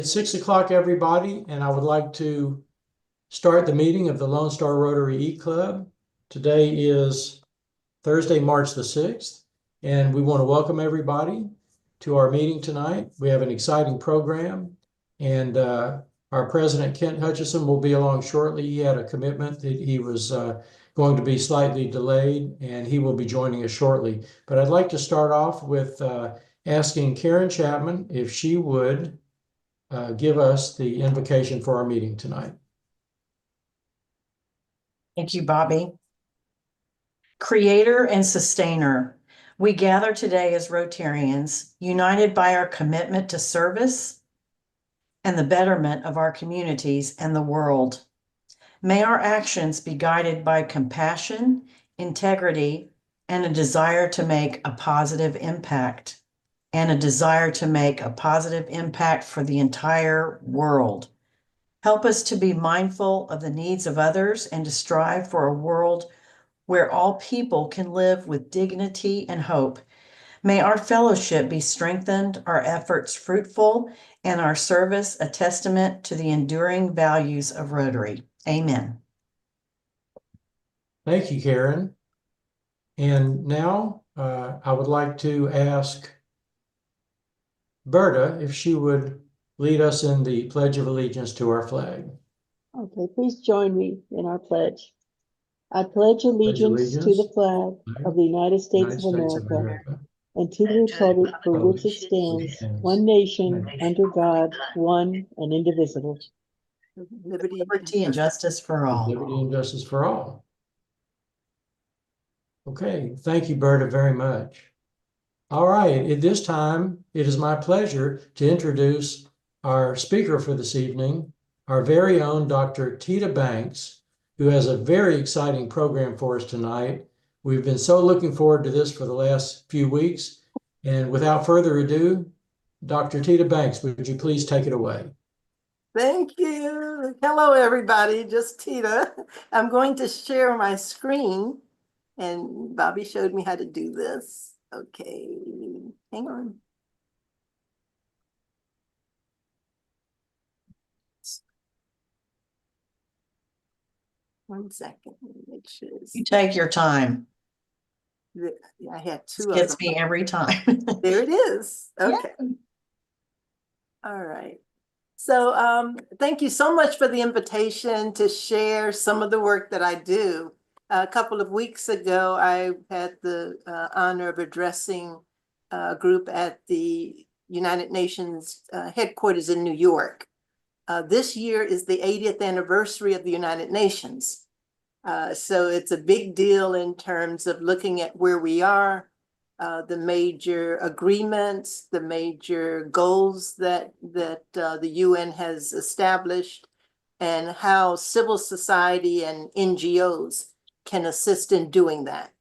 It's 6 o'clock, everybody, and I would like to start the meeting of the Lone Star Rotary E-Club. Today is Thursday, March the 6th, and we want to welcome everybody to our meeting tonight. We have an exciting program, and our president, Kent Hutchison, will be along shortly. He had a commitment that he was going to be slightly delayed, and he will be joining us shortly. But I'd like to start off with asking Karen Chapman if she would give us the invocation for our meeting tonight. Thank you, Bobby. Creator and sustainer, we gather today as Rotarians, united by our commitment to service and the betterment of our communities and the world. May our actions be guided by compassion, integrity, and a desire to make a positive impact, for the entire world. Help us to be mindful of the needs of others and to strive for a world where all people can live with dignity and hope. May our fellowship be strengthened, our efforts fruitful, and our service a testament to the enduring values of Rotary. Amen. Thank you, Karen. And now I would like to ask Berta if she would lead us in the Pledge of Allegiance to our flag. Okay, please join me in our pledge. I pledge allegiance to the flag of the United States of America and to the republic for which it stands, one nation, under God, one and indivisible. Liberty and justice for all. Liberty and justice for all. Okay, thank you, Berta, very much. All right, at this time, it is my pleasure to introduce our speaker for this evening, our very own Dr. Teta Banks, who has a very exciting program for us tonight. We've been so looking forward to this for the last few weeks. And without further ado, Dr. Teta Banks, would you please take it away? Thank you. Hello, everybody. Just Teta. I'm going to share my screen, and Bobby showed me how to do this. Okay, hang on. One second. Make sure You take your time. I had two It gets me every time. There it is. Okay. Yeah. All right. So thank you so much for the invitation to share some of the work that I do. A couple of weeks ago, I had the honor of addressing a group at the United Nations headquarters in New York. This year is the 80th anniversary of the United Nations. So it's a big deal in terms of looking at where we are, the major agreements, the major goals that the UN has established, and how civil society and NGOs can assist in doing that.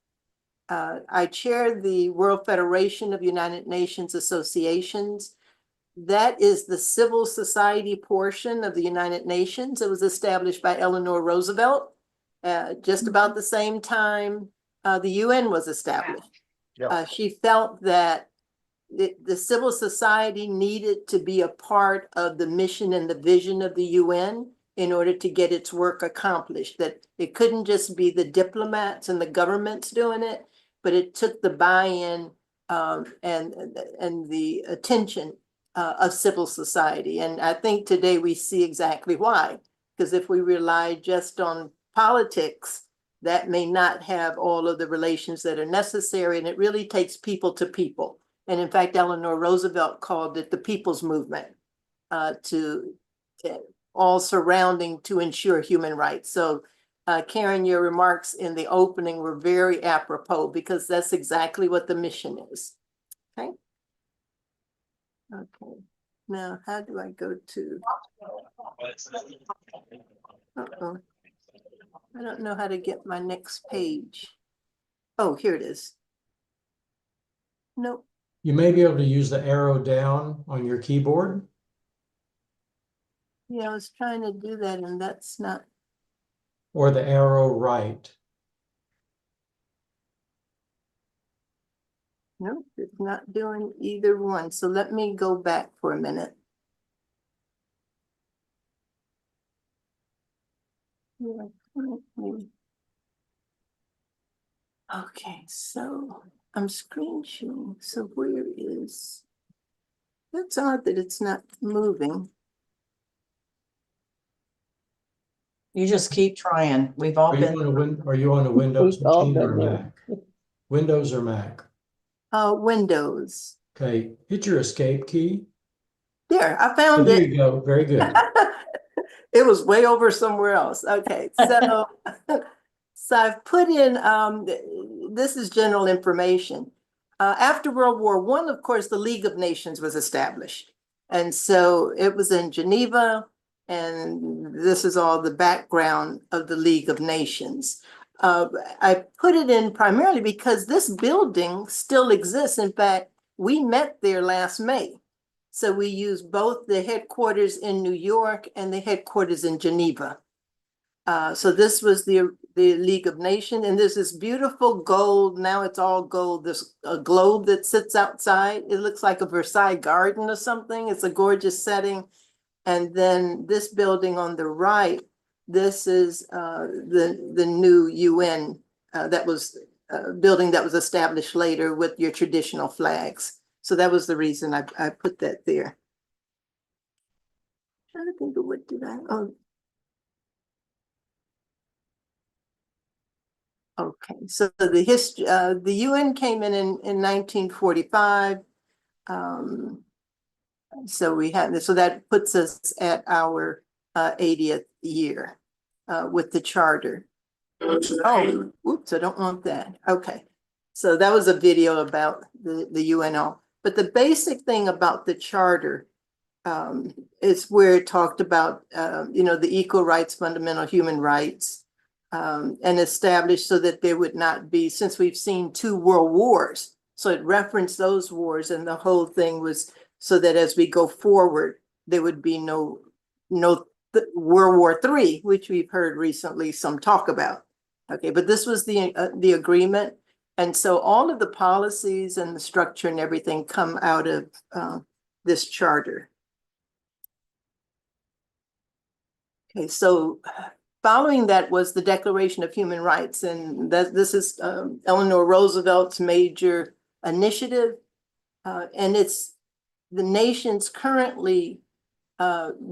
I chair the World Federation of United Nations Associations. That is the civil society portion of the United Nations. It was established by Eleanor Roosevelt just about the same time the UN was established. She felt that the civil society needed to be a part of the mission and the vision of the UN in order to get its work accomplished, that it couldn't just be the diplomats and the governments doing it, but it took the buy-in and the attention of civil society. And I think today we see exactly why, because if we rely just on politics, that may not have all of the relations that are necessary, and it really takes people to people. And in fact, Eleanor Roosevelt called it the people's movement, all surrounding to ensure human rights. So Karen, your remarks in the opening were very apropos, because that's exactly what the mission is. Okay. Okay. Now, how do I go to? Uh-oh. I don't know how to get my next page. Oh, here it is. Nope. You may be able to use the arrow down on your keyboard. Yeah, I was trying to do that, and that's not. Or the arrow right. Nope, it's not doing either one. So let me go back for a minute. Okay, so I'm screen sharing. So where is? That's odd that it's not moving. You just keep trying. We've all Are you been, on are you on a Windows We've all machine or been a there. Mac? Windows or Mac? Windows. Okay, hit your escape key. There, I Oh, found there it. you go. Very good. It was way over somewhere else. Okay, so so I've put in this is general information. After World War I, of course, the League of Nations was established. And so it was in Geneva, and this is all the background of the League of Nations. I put it in primarily because this building still exists. In fact, we met there last May. So we use both the headquarters in New York and the headquarters in Geneva. So this was the League of Nations, and there's this beautiful gold, now it's all gold, this a globe that sits outside. It looks like a Versailles garden or something. It's a gorgeous setting. And then this building on the right, this is the new UN that was building that was established later with your traditional flags. So that was the reason I put that there. Trying to think of what did I, oh. Okay, so the history, the UN came in 1945. So we had, so that puts us at our 80th year with the charter. Oh, oops, I don't want that. Okay. So that was a video about the UNO. But the basic thing about the charter is where it talked about, the equal rights, fundamental human rights, and established so that there would not be, since we've seen 2 world wars, so it referenced those wars, and the whole thing was so that as we go forward, there would be no World War III, which we've heard recently some talk about. Okay, but this was the agreement. And so all of the policies and the structure and everything come out of this charter. Okay, so following that was the Declaration of Human Rights, and this is Eleanor Roosevelt's major initiative, and it's the nations currently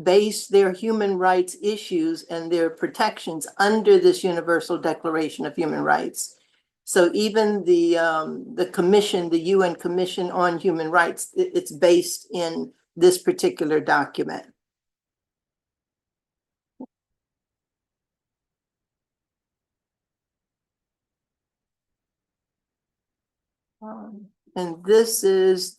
base their human rights issues and their protections under this Universal Declaration of Human Rights. So even the commission, the UN Commission on Human Rights, it's based in this particular document. And this is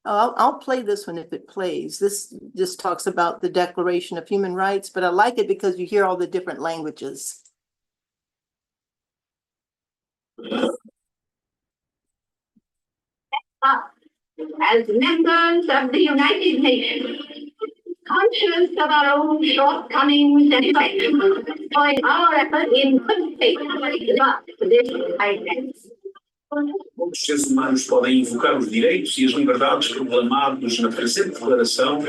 I'll play this one if it plays. This just talks about the Declaration of Human Rights, but I like it because you hear all the different languages. As members of the United Nations, conscious of our own shortcomings and imperfections, join our effort in good faith to live this identity. Os seres humanos podem invocar os direitos e as liberdades proclamados na presente declaração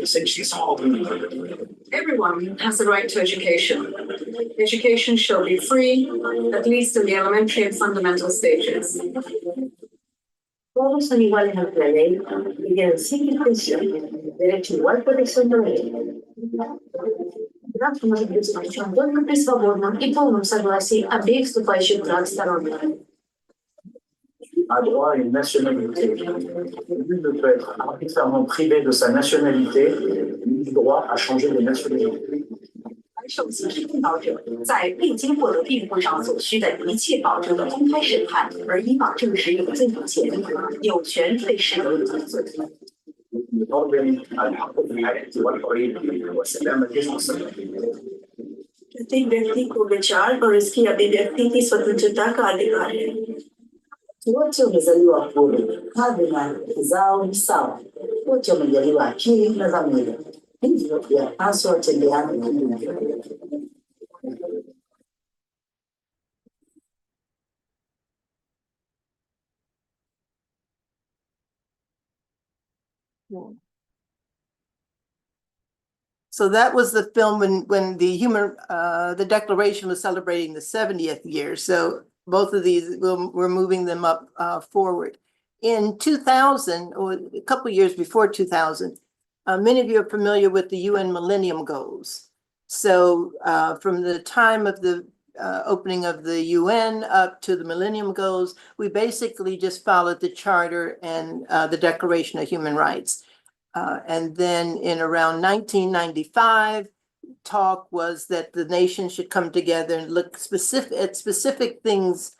sem distinção alguma. Everyone has the right to education. Education shall be free, at least in the elementary and fundamental stages. Todos son iguales ante la ley y tienen sin distinción derecho a igual protección de la ley. Братство может быть заключен только при свободном и полном согласии обеих вступающих в брак сторон. A droit à une nationalité. Nul ne peut être arbitrairement privé de sa nationalité, ni du droit à changer de nationalité. 受刑事领导者在未经获得庇护上所需的一切保证的公开审判，而依法证实有罪有前，有权被视为有罪。प्रत्येक व्यक्ति को विचार और इसकी अभिव्यक्ति की स्वतंत्रता का अधिकार है. Wote wamezaliwa huru, hadhi zao ni sawa. Wote wamejaliwa akili na dhamira, hivyo yapaswa watendeane vilivyo. So that was the film when the Declaration was celebrating the 70th year. So both of these, we're moving them up forward. In 2000, or a couple of years before 2000, many of you are familiar with the UN Millennium Goals. So from the time of the opening of the UN up to the Millennium Goals, we basically just followed the Charter and the Declaration of Human Rights. And then in around 1995, talk was that the nation should come together and look at specific things,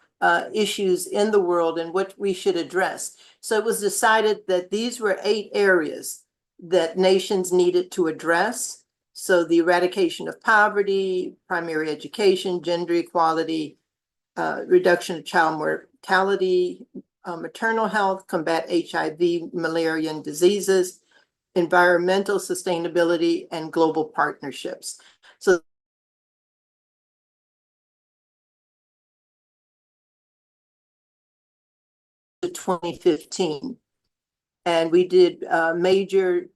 issues in the world and what we should address. So it was decided that these were 8 areas that nations needed to address. So the eradication of poverty, primary education, gender equality, reduction of child mortality, maternal health, combat HIV, malaria, and diseases, environmental sustainability, and global partnerships. So 2015, and we did major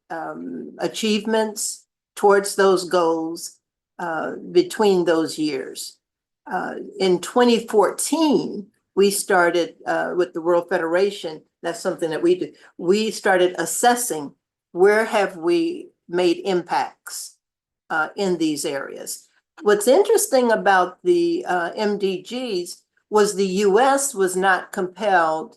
achievements towards those goals between those years. In 2014, we started with the World Federation. That's something that we did. We started assessing where have we made impacts in these areas. What's interesting about the MDGs was the US was not compelled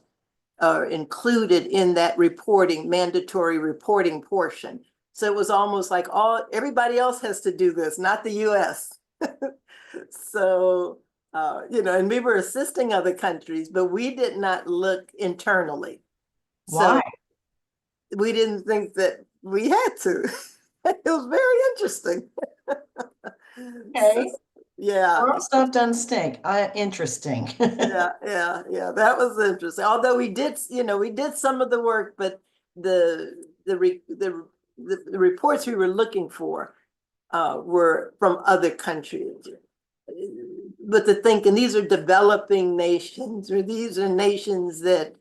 or included in that reporting, mandatory reporting portion. So it was almost like everybody else has to do this, not the US. So, and we were assisting other countries, but we did not look internally. Why? So we didn't think that we had to. It was very interesting. Okay. Yeah. World stuff doesn't stink. Interesting. Yeah. That was interesting. Although we did some of the work, but the reports we were looking for were from other countries. But to think, and these are developing nations, or these are nations that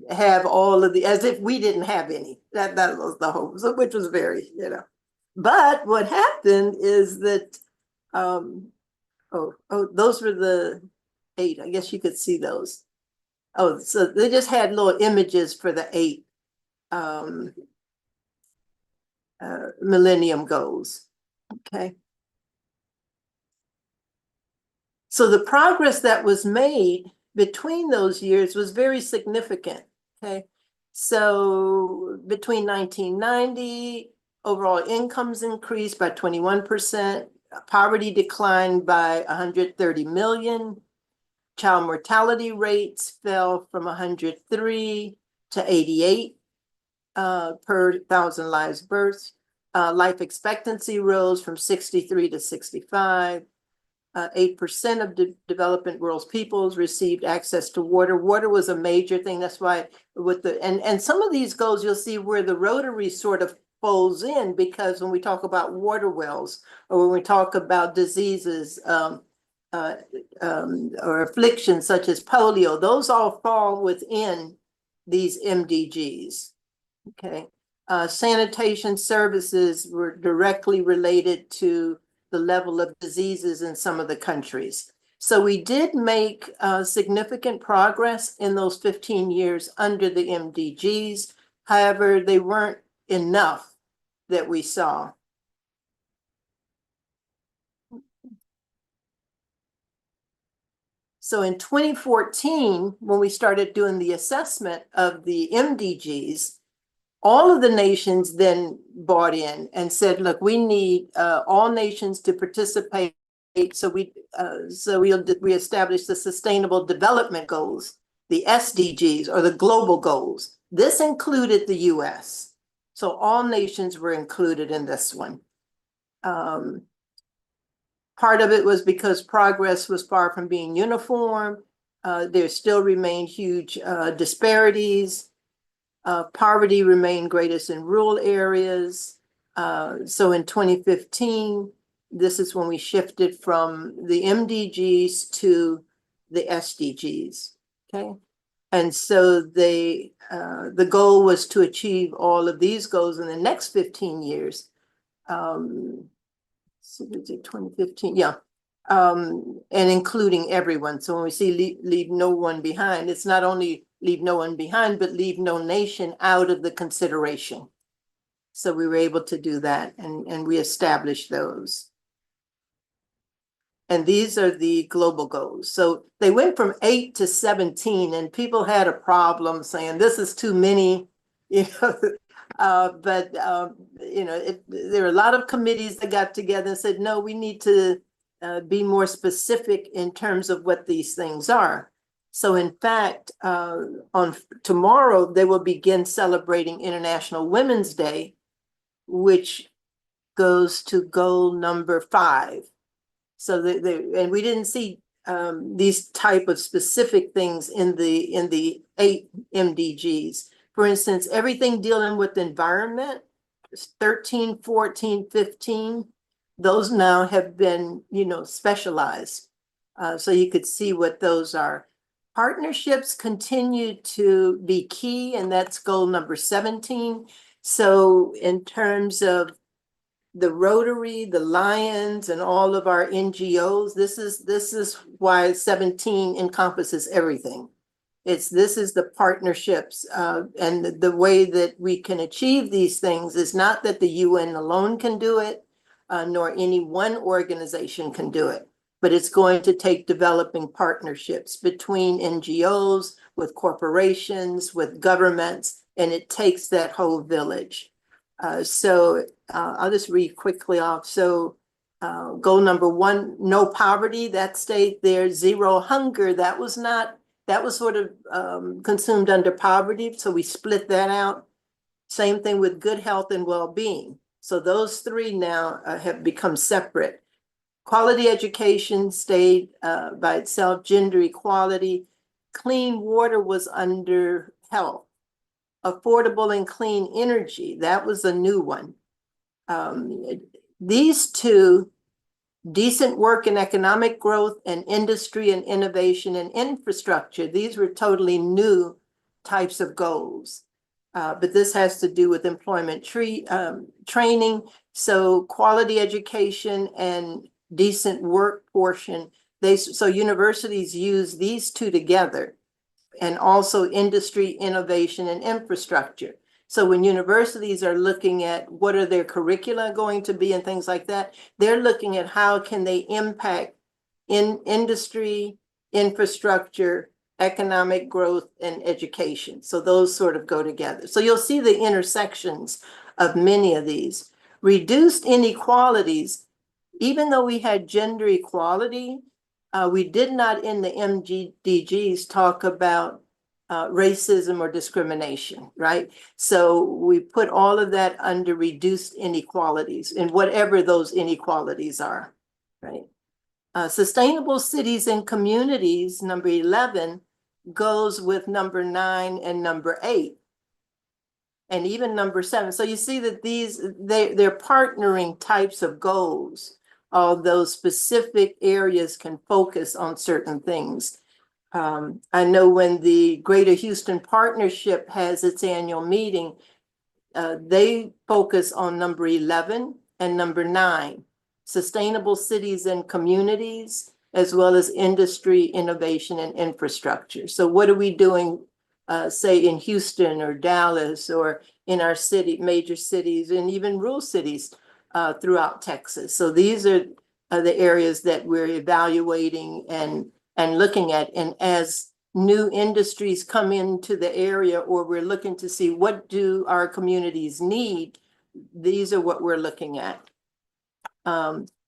have all of as if we didn't have any. That was the hope, so, which was very, But what happened is that, those were the 8. I guess you could see those. Oh, so they just had little images for the 8 Millennium Goals. Okay. So the progress that was made between those years was very significant. Okay. So between 1990, overall incomes increased by 21%, poverty declined by 130 million, child mortality rates fell from 103 to 88 per 1,000 lives births. Life expectancy rose from 63 to 65. 8% of developing world's peoples received access to water. Water was a major thing. That's why with and some of these goals, you'll see where the Rotary sort of folds in, because when we talk about water wells, or when we talk about diseases or afflictions such as polio, those all fall within these MDGs. Okay. Sanitation services were directly related to the level of diseases in some of the countries. So we did make significant progress in those 15 years under the MDGs. However, they weren't enough that we saw. So in 2014, when we started doing the assessment of the MDGs, all of the nations then bought in and said, look, we need all nations to participate. So we established the Sustainable Development Goals, the SDGs, or the global goals. This included the US. So all nations were included in this one. Part of it was because progress was far from being uniform. There still remained huge disparities. Poverty remained greatest in rural areas. So in 2015, this is when we shifted from the MDGs to the SDGs. Okay. And so the goal was to achieve all of these goals in the next 15 years. so we did 2015, yeah. And including everyone. So when we see leave no one behind, it's not only leave no one behind, but leave no nation out of the consideration. So we were able to do that, and we established those. And these are the global goals. So they went from 8 to 17, and people had a problem saying this is too many, you know. You know, there were a lot of committees that got together and said, no, we need to be more specific in terms of what these things are. So in fact, on tomorrow, they will begin celebrating International Women's Day, which goes to goal number 5. So and we didn't see these type of specific things in the 8 MDGs. For instance, everything dealing with environment, 13, 14, 15, those now have been, you know, specialized. So you could see what those are. Partnerships continue to be key, and that's goal number 17. So in terms of the Rotary, the Lions, and all of our NGOs, this is why 17 encompasses everything. This is the partnerships, and the way that we can achieve these things is not that the UN alone can do it, nor any one organization can do it, but it's going to take developing partnerships between NGOs, with corporations, with governments, and it takes that whole village. I'll just read quickly off. So goal number 1, no poverty, that stayed there. 0 hunger, that was sort of consumed under poverty. So we split that out. Same thing with good health and well-being. So those 3 now have become separate. Quality education stayed by itself. Gender equality. Clean water was under health. Affordable and clean energy, that was a new one. These 2, decent work and economic growth, and industry and innovation and infrastructure, these were totally new types of goals. But this has to do with employment training. So quality education and decent work portion, so universities use these 2 together. And also industry, innovation, and infrastructure. So when universities are looking at what are their curricula going to be and things like that, they're looking at how can they impact in industry, infrastructure, economic growth, and education. So those sort of go together. So you'll see the intersections of many of these. Reduced inequalities, even though we had gender equality, we did not in the MDGs talk about racism or discrimination, right? So we put all of that under reduced inequalities, and whatever those inequalities are, right? Sustainable cities and communities, number 11, goes with number 9 and number 8. And even number 7. So you see that they're partnering types of goals. Although specific areas can focus on certain things. I know when the Greater Houston Partnership has its annual meeting, they focus on number 11 and number 9, sustainable cities and communities, as well as industry, innovation, and infrastructure. So what are we doing, say in Houston or Dallas or in our major cities and even rural cities throughout Texas? So these are the areas that we're evaluating and looking at. And as new industries come into the area, or we're looking to see what do our communities need, these are what we're looking at.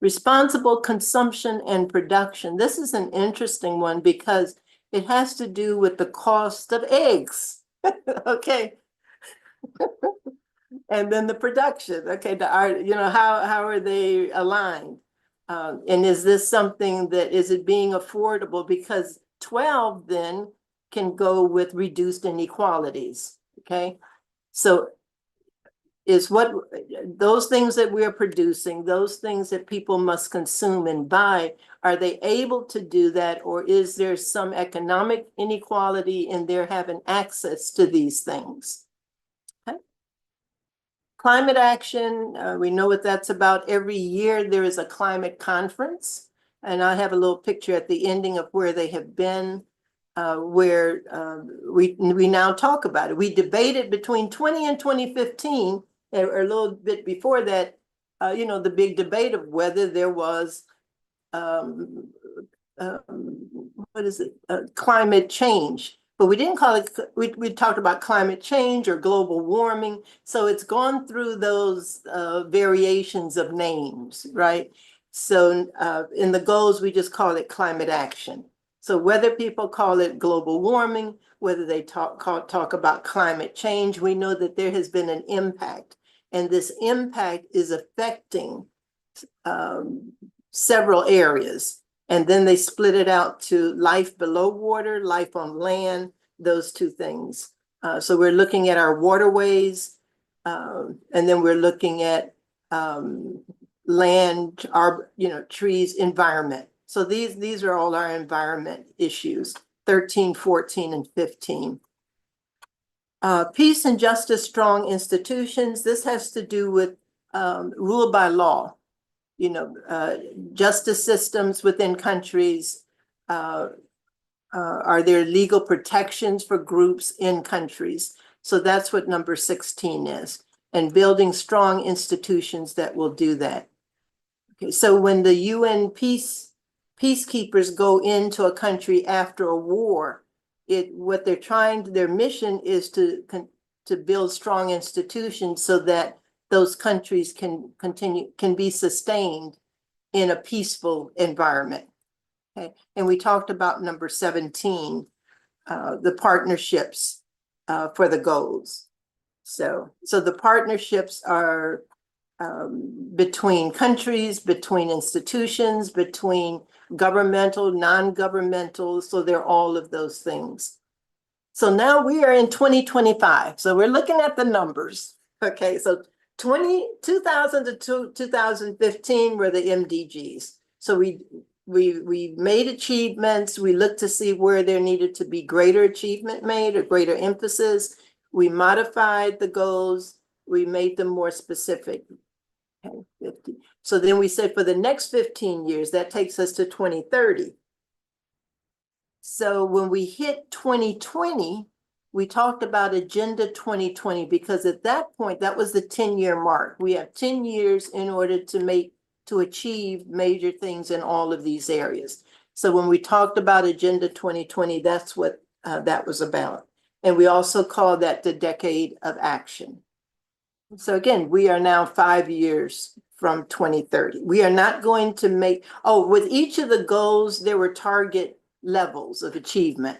Responsible consumption and production. This is an interesting one because it has to do with the cost of eggs. Okay. And then the production. Okay, how are they aligned? And is this something is it being affordable? Because 12 then can go with reduced inequalities. Okay, so is what those things that we're producing, those things that people must consume and buy, are they able to do that, or is there some economic inequality in their having access to these things? Okay. Climate action, we know what that's about. Every year there is a climate conference. And I have a little picture at the ending of where they have been, where we now talk about it. We debated between 20 and 2015, or a little bit before that, the big debate of whether there was what is it? Climate change. But we didn't call it, we talked about climate change or global warming. So it's gone through those variations of names, right? So in the goals, we just call it climate action. So whether people call it global warming, whether they talk about climate change, we know that there has been an impact. And this impact is affecting several areas. And then they split it out to life below water, life on land, those two things. So we're looking at our waterways, and then we're looking at land, our, trees, environment. So these are all our environment issues, 13, 14, and 15. Peace and justice, strong institutions. This has to do with rule by law. Justice systems within countries. Are there legal protections for groups in countries? So that's what number 16 is, and building strong institutions that will do that. Okay, so when the UN peacekeepers go into a country after a war, what they're their mission is to build strong institutions so that those countries can be sustained in a peaceful environment. Okay, and we talked about number 17, the partnerships for the goals. So the partnerships are between countries, between institutions, between governmental, non-governmental. So they're all of those things. So now we are in 2025. So we're looking at the numbers. Okay, so 2000 to 2015 were the MDGs. So we made achievements. We looked to see where there needed to be greater achievement made or greater emphasis. We modified the goals. We made them more specific. Okay, 50. So then we said for the next 15 years, that takes us to 2030. So when we hit 2020, we talked about Agenda 2020, because at that point, that was the 10-year mark. We have 10 years in order to achieve major things in all of these areas. So when we talked about Agenda 2020, that's what that was about. And we also call that the decade of action. So again, we are now 5 years from 2030. We are not going to with each of the goals, there were target levels of achievement.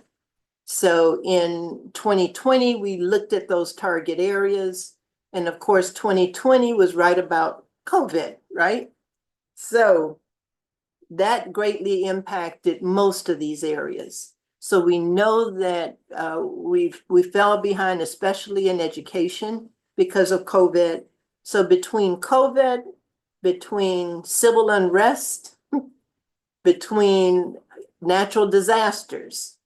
So in 2020, we looked at those target areas. And of course, 2020 was right about COVID, right? So that greatly impacted most of these areas. So we know that we fell behind, especially in education because of COVID. So between COVID, between civil unrest, between natural disasters,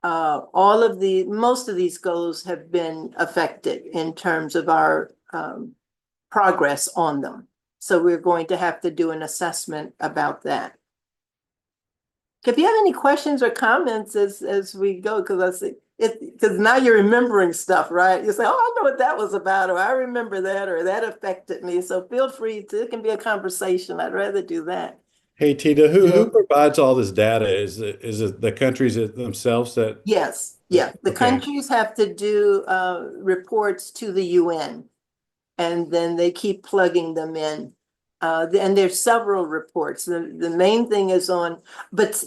most of these goals have been affected in terms of our progress on them. So we're going to have to do an assessment about that. If you have any questions or comments as we go, because now you're remembering stuff, right? You say, oh, I know what that was about, or I remember that, or that affected me. So feel free it can be a conversation. I'd rather do that. Hey, Teta, who provides all this data? Is it the countries themselves that? Yes, yeah. The countries have to do reports to the UN, and then they keep plugging them in. And there's several reports. The main thing is but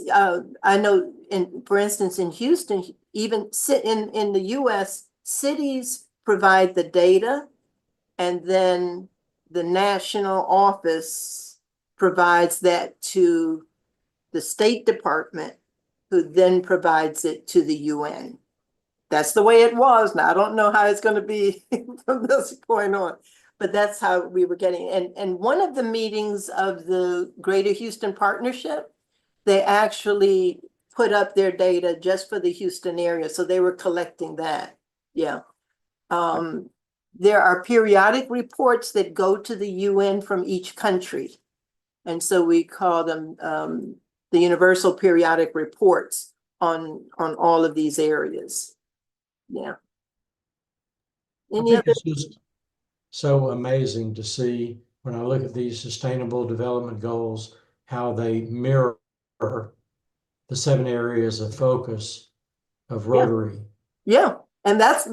I know, for instance, in Houston, even in the US, cities provide the data, and then the national office provides that to the State Department, who then provides it to the UN. That's the way it was. Now, I don't know how it's going to be from this point on, but that's how we were getting. And one of the meetings of the Greater Houston Partnership, they actually put up their data just for the Houston area. So they were collecting that. Yeah. there are periodic reports that go to the UN from each country. And so we call them the Universal Periodic Reports on all of these areas. Yeah. I Any think other? it's just so amazing to see when I look at these sustainable development goals, how they mirror the 7 areas of focus of Rotary. Yeah, and that's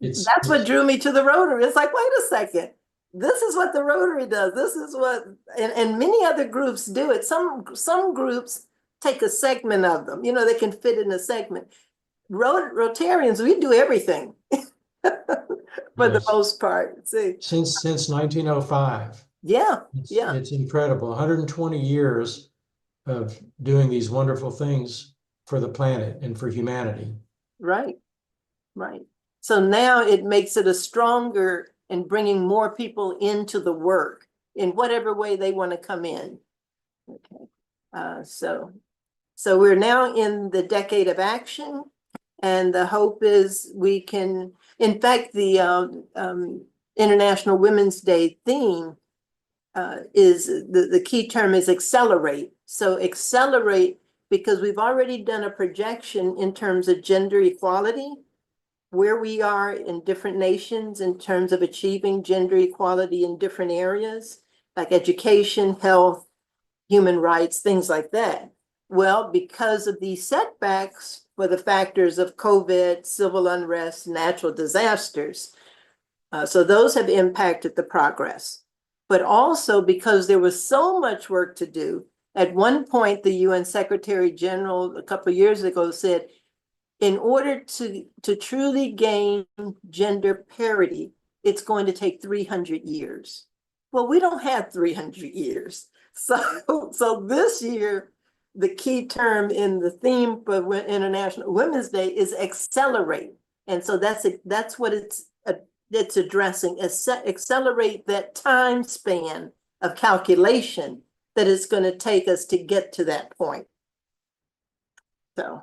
It's what drew me to the Rotary. It's like, wait a second, this is what the Rotary does. This is what, and many other groups do it. Some groups take a segment of them. You know, they can fit in a segment. Rotarians, we do everything for the Yes. most part. See, Since 1905. yeah, It's incredible. 120 years of doing these wonderful things for the planet and for humanity. right. So now it makes it a stronger and bringing more people into the work in whatever way they want to come in. Okay, so we're now in the decade of action, and the hope is we can. In fact, the International Women's Day theme is the key term is accelerate. So accelerate, because we've already done a projection in terms of gender equality, where we are in different nations in terms of achieving gender equality in different areas, like education, health, human rights, things like that. Well, because of these setbacks for the factors of COVID, civil unrest, natural disasters, so those have impacted the progress. But also because there was so much work to do. At one point, the UN Secretary General a couple of years ago said, in order to truly gain gender parity, it's going to take 300 years. Well, we don't have 300 years. So this year, the key term in the theme for International Women's Day is accelerate. And so that's what it's addressing, accelerate that time span of calculation that it's going to take us to get to that point. So.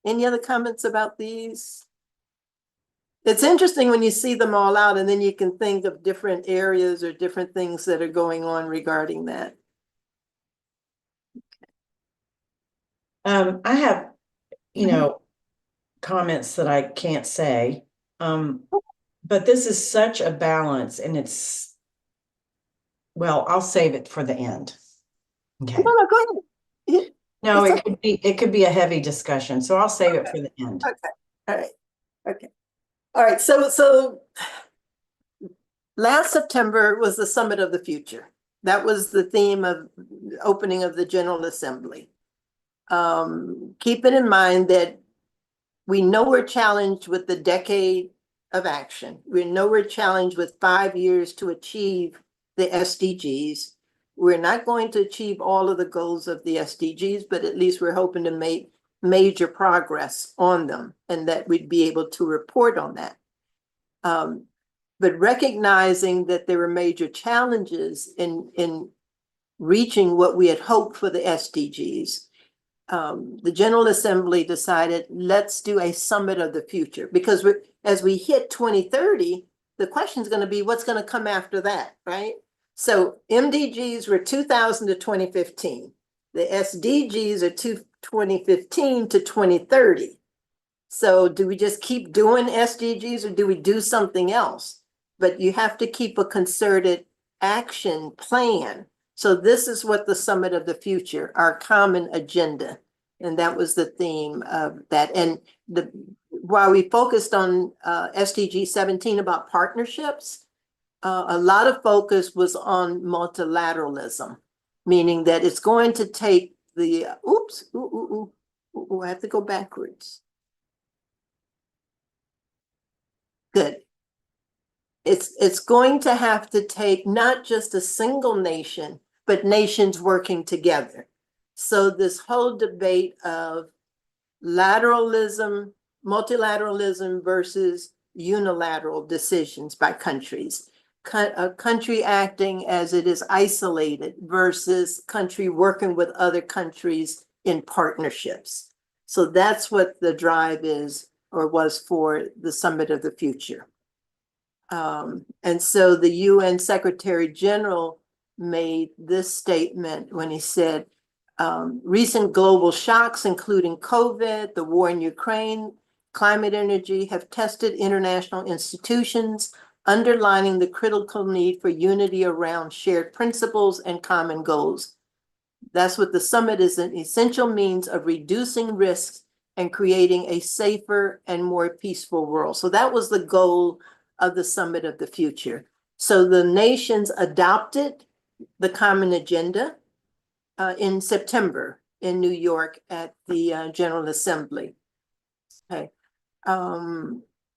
Any other comments about these? It's interesting when you see them all out, and then you can think of different areas or different things that are going on regarding that. I have, comments that I can't say. But this is such a balance, and I'll save it for the end. Okay. No, go ahead. No, it could be a heavy discussion, so I'll save it for the end. Okay. All right. So last September was the Summit of the Future. That was the theme of opening of the General Assembly. Keep it in mind that we know we're challenged with the decade of action. We know we're challenged with 5 years to achieve the SDGs. We're not going to achieve all of the goals of the SDGs, but at least we're hoping to make major progress on them, and that we'd be able to report on that. But recognizing that there were major challenges in reaching what we had hoped for the SDGs, the General Assembly decided, let's do a Summit of the Future, because as we hit 2030, the question is going to be what's going to come after that, right? So MDGs were 2000 to 2015. The SDGs are 2015 to 2030. So do we just keep doing SDGs, or do we do something else? But you have to keep a concerted action plan. So this is what the Summit of the Future, our common agenda. And that was the theme of that. And while we focused on SDG 17 about partnerships, a lot of focus was on multilateralism, meaning that it's going to take the, I have to go backwards. Good. It's going to have to take not just a single nation, but nations working together. So this whole debate of multilateralism versus unilateral decisions by countries, a country acting as it is isolated versus country working with other countries in partnerships. So that's what the drive is, or was, for the Summit of the Future. And so the UN Secretary General made this statement when he said, recent global shocks, including COVID, the war in Ukraine, climate energy, have tested international institutions, underlining the critical need for unity around shared principles and common goals. That's what the summit is, an essential means of reducing risks and creating a safer and more peaceful world. So that was the goal of the Summit of the Future. So the nations adopted the common agenda in September in New York at the General Assembly. Okay.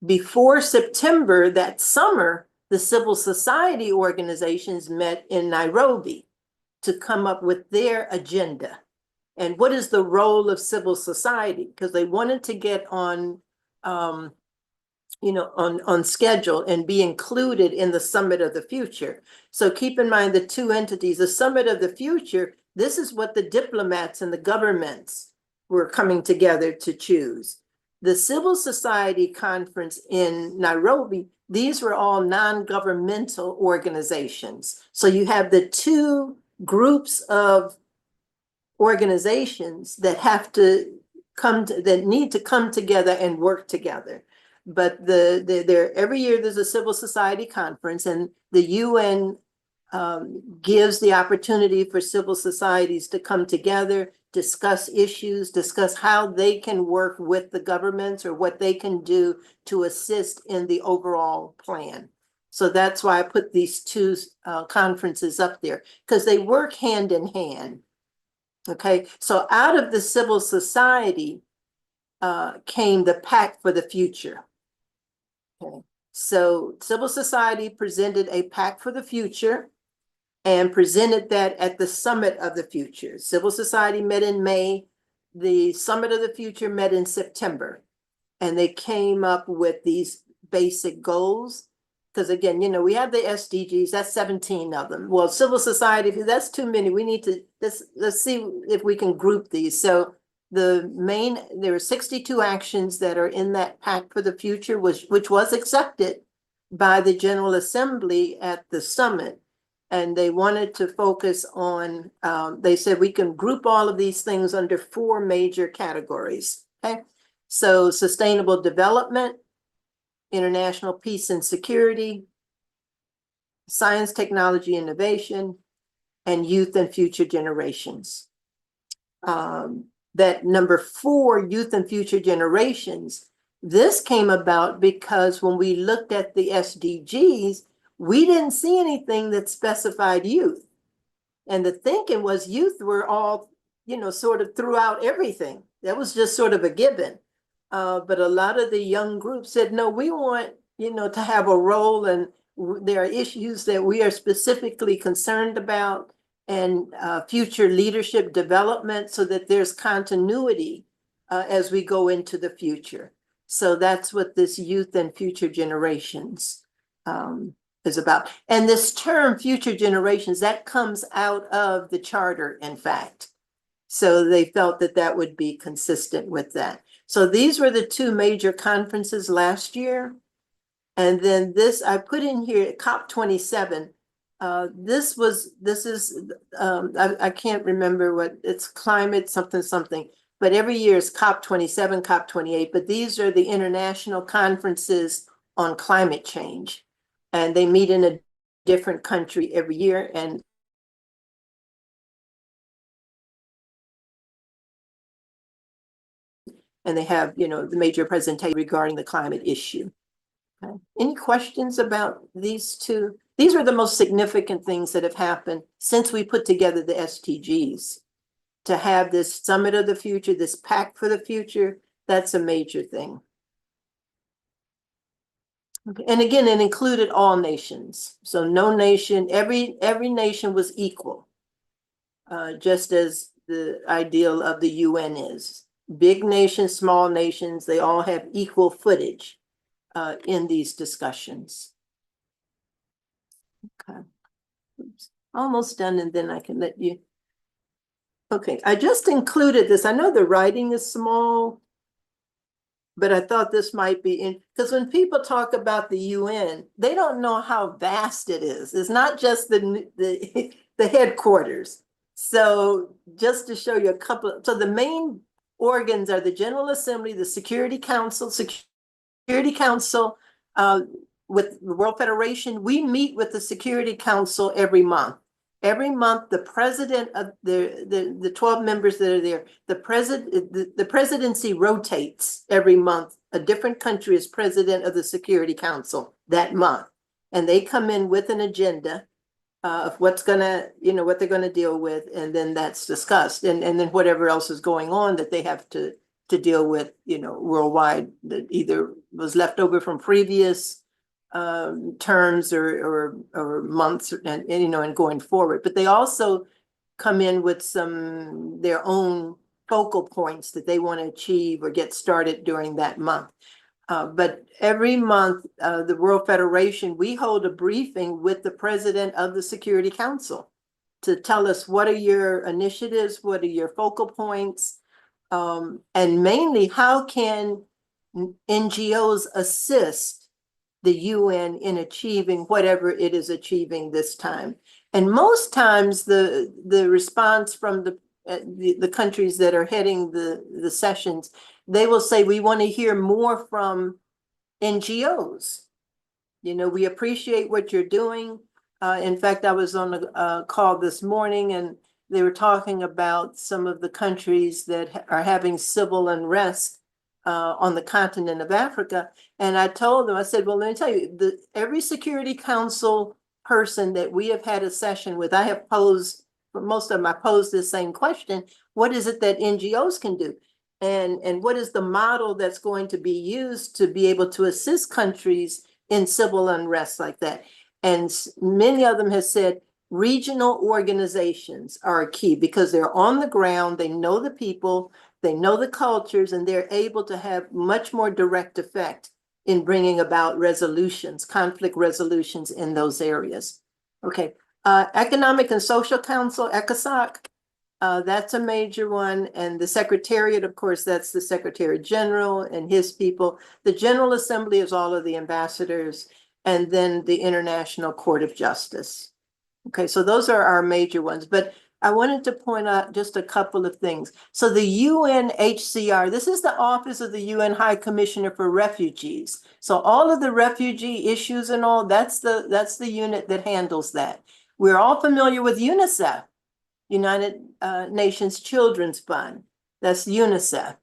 Before September, that summer, the civil society organizations met in Nairobi to come up with their agenda. And what is the role of civil society? Because they wanted to get on, on schedule and be included in the Summit of the Future. So keep in mind the two entities, the Summit of the Future, this is what the diplomats and the governments were coming together to choose. The Civil Society Conference in Nairobi, these were all non-governmental organizations. So you have the two groups of organizations that have to that need to come together and work together. But every year there's a civil society conference, and the UN gives the opportunity for civil societies to come together, discuss issues, discuss how they can work with the governments or what they can do to assist in the overall plan. So that's why I put these two conferences up there, because they work hand in hand. Okay, so out of the civil society came the Pact for the Future. Okay, so civil society presented a Pact for the Future and presented that at the Summit of the Future. Civil society met in May. The Summit of the Future met in September. And they came up with these basic goals. Because again, we have the SDGs, that's 17 of them. Well, civil society, that's too many. We need to, let's see if we can group these. So there are 62 actions that are in that Pact for the Future, which was accepted by the General Assembly at the summit. And they wanted to focus on, they said we can group all of these things under 4 major categories. Okay, so sustainable development, international peace and security, science, technology, innovation, and youth and future generations. That number 4, youth and future generations, this came about because when we looked at the SDGs, we didn't see anything that specified youth. And the thinking was youth were all, sort of throughout everything. That was just sort of a given. But a lot of the young groups said, no, we want, to have a role, and there are issues that we are specifically concerned about, and future leadership development, so that there's continuity as we go into the future. So that's what this youth and future generations is about. And this term future generations, that comes out of the charter, in fact. So they felt that that would be consistent with that. So these were the 2 major conferences last year. And then this, I put in here, COP27. This is, I can't remember what, it's climate something, but every year is COP27, COP28, but these are the international conferences on climate change. And they meet in a different country every year. And they have, the major presentation regarding the climate issue. Okay. Any questions about these 2? These are the most significant things that have happened since we put together the SDGs. To have this Summit of the Future, this Pact for the Future, that's a major thing. Okay. And again, it included all nations. So no nation, every nation was equal, just as the ideal of the UN is. Big nations, small nations, they all have equal footage in these discussions. Okay. Oops. Almost done, and then I can let you. Okay, I just included this. I know the writing is small, but I thought this might be in, because when people talk about the UN, they don't know how vast it is. It's not just the headquarters. So just to show you a couple, so the main organs are the General Assembly, the Security Council, with the World Federation. We meet with the Security Council every month. Every month, the president of the 12 members that are there, the presidency rotates every month. A different country is president of the Security Council that month. And they come in with an agenda of what's gonna, what they're gonna deal with, and then that's discussed. And then whatever else is going on that they have to deal with, worldwide, that either was left over from previous terms or months and going forward. But they also come in with their own focal points that they want to achieve or get started during that month. But every month, the World Federation, we hold a briefing with the president of the Security Council to tell us what are your initiatives, what are your focal points, and mainly how can NGOs assist the UN in achieving whatever it is achieving this time. And most times the response from the countries that are heading the sessions, they will say, we want to hear more from NGOs. We appreciate what you're doing. In fact, I was on a call this morning and they were talking about some of the countries that are having civil unrest on the continent of Africa. And I told them, I said, well, let me tell you, every Security Council person that we have had a session with, I have posed, for most of them, I posed this same question: what is it that NGOs can do? And what is the model that's going to be used to be able to assist countries in civil unrest like that? And many of them have said regional organizations are key because they're on the ground, they know the people, they know the cultures, and they're able to have much more direct effect in bringing about resolutions, conflict resolutions in those areas. Okay, Economic and Social Council, ECOSOC, that's a major one. And the Secretariat, of course, that's the Secretary General and his people. The General Assembly is all of the ambassadors, and then the International Court of Justice. Okay, so those are our major ones, but I wanted to point out just a couple of things. So the UNHCR, this is the Office of the UN High Commissioner for Refugees. So all of the refugee issues and all, that's the unit that handles that. We're all familiar with UNICEF, United Nations Children's Fund. That's UNICEF.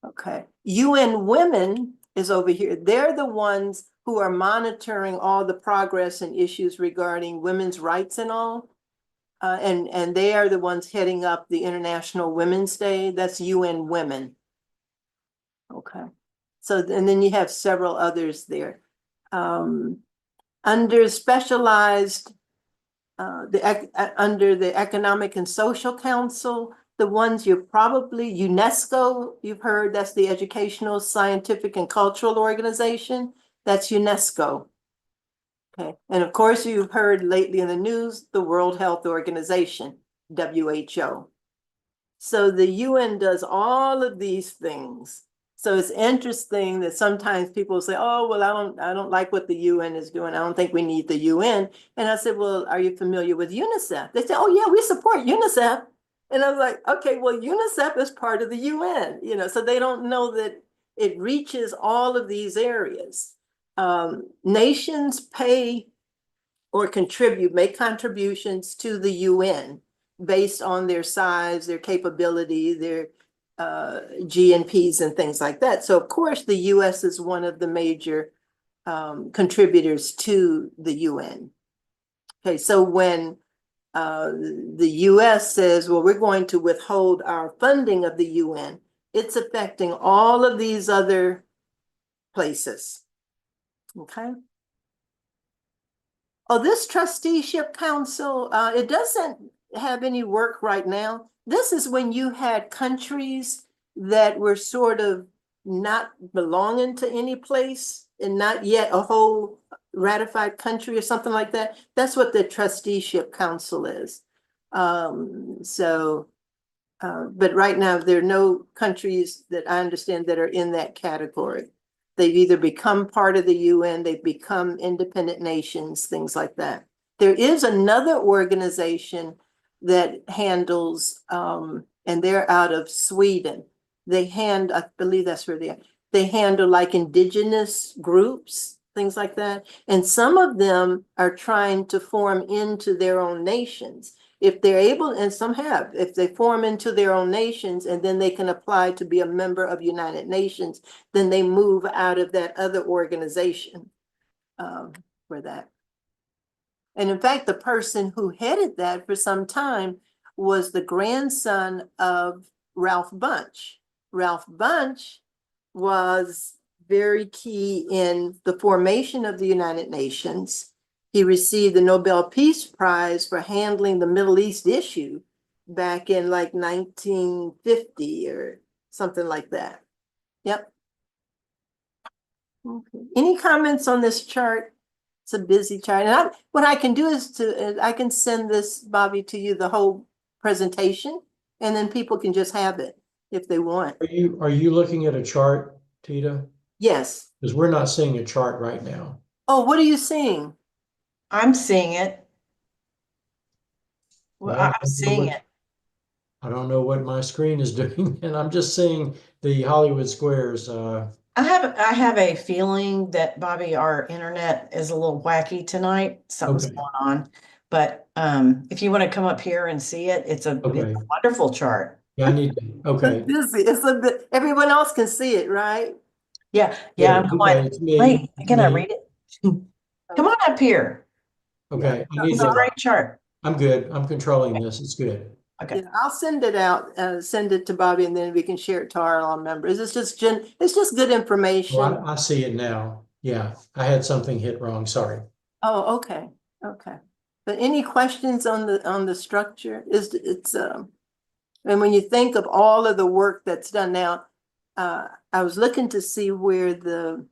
Okay. UN Women is over here. They're the ones who are monitoring all the progress and issues regarding women's rights and all. And they are the ones heading up the International Women's Day. That's UN Women. Okay. So, and then you have several others there. Under specialized, under the Economic and Social Council, the ones you've probably, UNESCO, you've heard, that's the Educational, Scientific, and Cultural Organization. That's UNESCO. Okay, and of course, you've heard lately in the news, the World Health Organization, WHO. So the UN does all of these things. So it's interesting that sometimes people say, oh, well, I don't like what the UN is doing. I don't think we need the UN. And I said, well, are you familiar with UNICEF? They said, oh yeah, we support UNICEF. And I was like, okay, well, UNICEF is part of the UN, so they don't know that it reaches all of these areas. Nations pay or make contributions to the UN based on their size, their capability, their GNPs and things like that. So of course, the US is one of the major contributors to the UN. Okay, so when the US says, well, we're going to withhold our funding of the UN, it's affecting all of these other places. Okay. Oh, this trusteeship council, it doesn't have any work right now. This is when you had countries that were sort of not belonging to any place and not yet a whole ratified country or something like that. That's what the trusteeship council is. So But right now, there are no countries that I understand that are in that category. They've either become part of the UN, they've become independent nations, things like that. There is another organization that handles, and they're out of Sweden. I believe that's where they are. They handle like indigenous groups, things like that. And some of them are trying to form into their own nations. If they're able, and some have, if they form into their own nations and then they can apply to be a member of United Nations, then they move out of that other organization for that. And in fact, the person who headed that for some time was the grandson of Ralph Bunche. Ralph Bunche was very key in the formation of the United Nations. He received the Nobel Peace Prize for handling the Middle East issue back in like 1950 or something like that. Yep. Okay. Any comments on this chart? It's a busy chart. And what I can do is I can send this, Bobby, to you, the whole presentation, and then people can just have it if they want. Are you looking at a chart, Teta? Yes. Because we're not seeing a chart right now. Oh, what are you seeing? I'm seeing it. Well, Well, I'm seeing it. I don't know what my screen is doing, and I'm just seeing the Hollywood Squares. I have a feeling that, Bobby, our internet is a little wacky tonight. Something's Okay. going on. But if you want to come up here and see it, it's a wonderful chart. Yeah, I need to. Okay. It's busy. It's a bit, everyone else can see it, right? Yeah. Yeah, I'm okay, going, it's me. wait, It's can I me. read it? Come on up here. Okay, It's a great chart. I'm good. I'm controlling this. It's good. Okay. Yeah, I'll send it out, send it to Bobby, and then we can share it to our all members. It's just good information. Well, I see it now. Yeah, I had something hit wrong. Sorry. Oh, okay, okay. But any questions on the structure? And when you think of all of the work that's done now, I was looking to see where the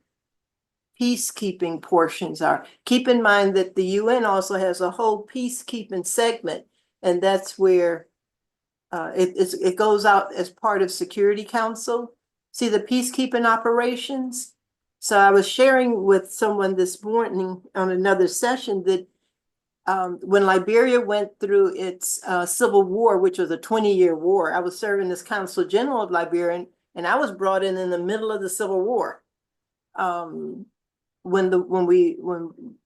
peacekeeping portions are. Keep in mind that the UN also has a whole peacekeeping segment, and that's where it goes out as part of Security Council. See the peacekeeping operations? So I was sharing with someone this morning on another session that when Liberia went through its civil war, which was a 20-year war, I was serving as Consul General of Liberia, and I was brought in the middle of the Civil War. When we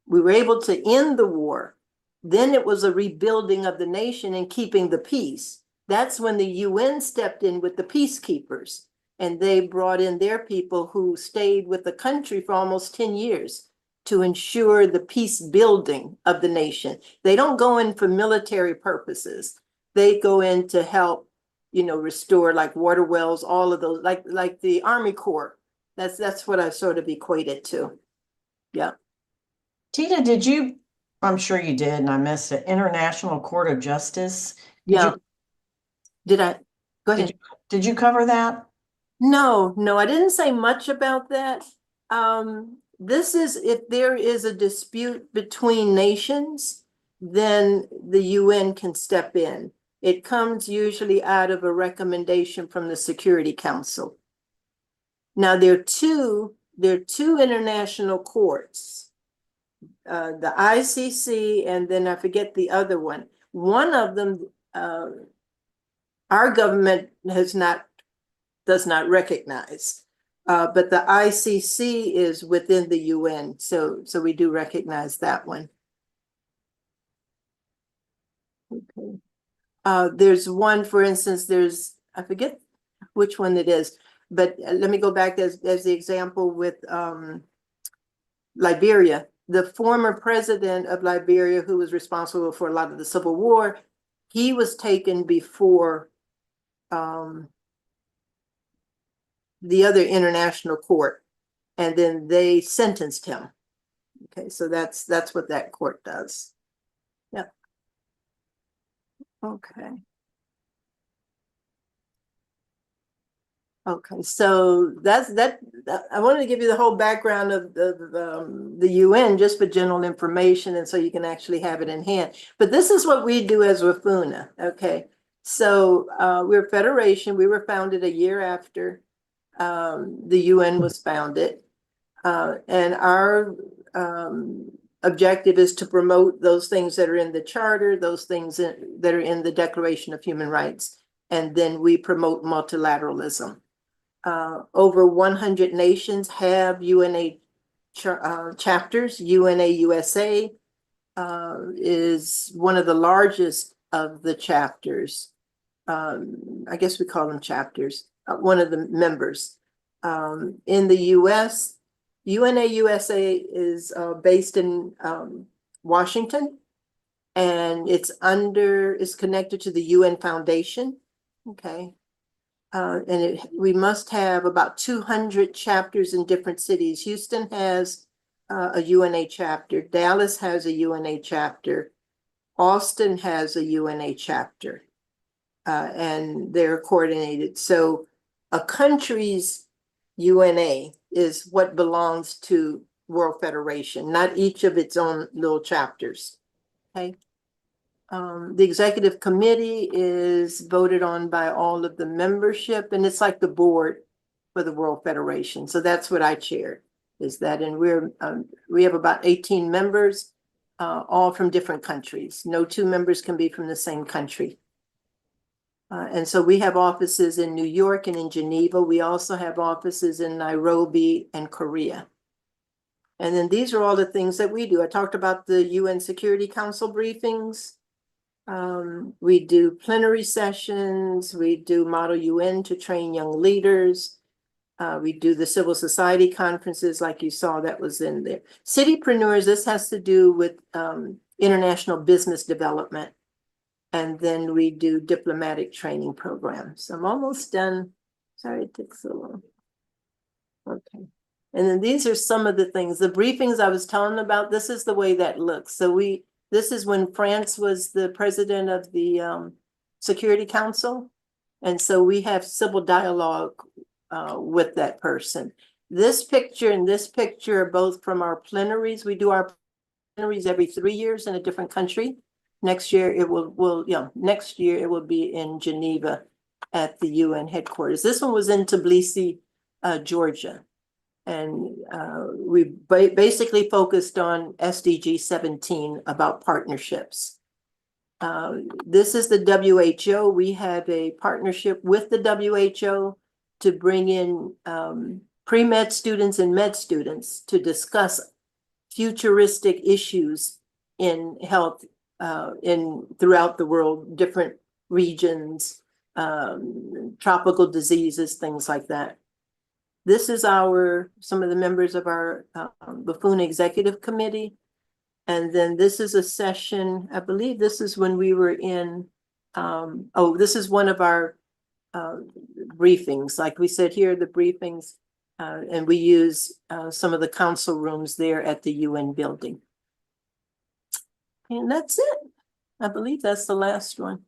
were able to end the war, then it was a rebuilding of the nation and keeping the peace. That's when the UN stepped in with the peacekeepers, and they brought in their people who stayed with the country for almost 10 years to ensure the peace building of the nation. They don't go in for military purposes. They go in to help, restore like water wells, all of those, like the Army Corps. That's what I sort of equated to. Yeah. Teta, I'm sure you did, and I missed it, International Court of Justice. Did I? Go ahead. Did you cover that? No, I didn't say much about that. This is if there is a dispute between nations, then the UN can step in. It comes usually out of a recommendation from the Security Council. Now there are two international courts, the ICC, and then I forget the other one. One of them, our government does not recognize, but the ICC is within the UN, so we do recognize that one. Okay. There's one, for instance, I forget which one it is, but let me go back as the example with Liberia. The former president of Liberia, who was responsible for a lot of the Civil War, he was taken before the other international court, and then they sentenced him. Okay, so that's what that court does. Yep. Okay. Okay, so that. I wanted to give you the whole background of the UN just for general information, and so you can actually have it in hand. But this is what we do as WAFUNA. Okay, So we're a federation. We were founded a year after the UN was founded. And our objective is to promote those things that are in the charter, those things that are in the Declaration of Human Rights. And then we promote multilateralism. Over 100 nations have UNA chapters. UNA USA is one of the largest of the chapters. I guess we call them chapters, one of the members. In the US, UNA USA is based in Washington, and it's connected to the UN Foundation. Okay. And we must have about 200 chapters in different cities. Houston has a UNA chapter. Dallas has a UNA chapter. Austin has a UNA chapter. And they're coordinated. So a country's UNA is what belongs to World Federation, not each of its own little chapters. Okay. The executive committee is voted on by all of the membership, and it's like the board for the World Federation. So that's what I chair, is that, and we have about 18 members, all from different countries. No two members can be from the same country. And so we have offices in New York and in Geneva. We also have offices in Nairobi and Korea. And then these are all the things that we do. I talked about the UN Security Council briefings. We do plenary sessions. We do Model UN to train young leaders. We do the civil society conferences like you saw that was in there. Citypreneurs, this has to do with international business development. And then we do diplomatic training programs. I'm almost done. Sorry it took so long. Okay. And then these are some of the things, the briefings I was telling about, this is the way that looks. So this is when France was the president of the Security Council. And so we have civil dialogue with that person. This picture and this picture are both from our plenaries. We do our plenaries every 3 years in a different country. Next year it next year it will be in Geneva at the UN headquarters. This one was in Tbilisi, Georgia. And we basically focused on SDG 17 about partnerships. This is the WHO. We have a partnership with the WHO to bring in pre-med students and med students to discuss futuristic issues in health throughout the world, different regions, tropical diseases, things like that. This is some of the members of our Buffoon Executive Committee. And then this is a session, I believe this is when we were in, this is one of our briefings. Like we said here, the briefings, and we use some of the council rooms there at the UN building. And that's it. I believe that's the last one.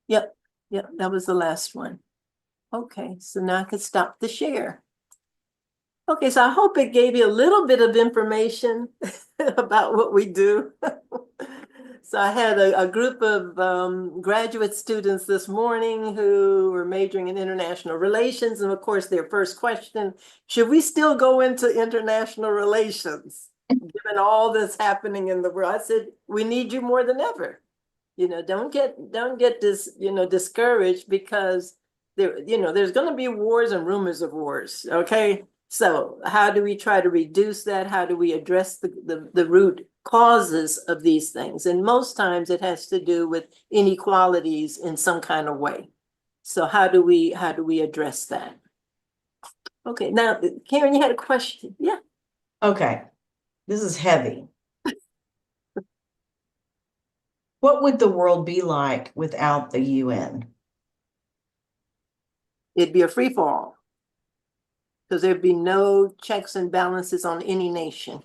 Yep, that was the last one. Okay, so now I can stop the share. Okay, so I hope it gave you a little bit of information about what we do. So I had a group of graduate students this morning who were majoring in international relations. And of course, their first question, should we still go into international relations? Given all that's happening in the world, I said, we need you more than ever. Don't get this, discouraged because there's going to be wars and rumors of wars. Okay. So how do we try to reduce that? How do we address the root causes of these things? And most times it has to do with inequalities in some kind of way. So how do we address that? Okay. Now, Karen, you had a question. Yeah. Okay. This is heavy. What would the world be like without the UN? It'd be a free for all. Because there'd be no checks and balances on any nation.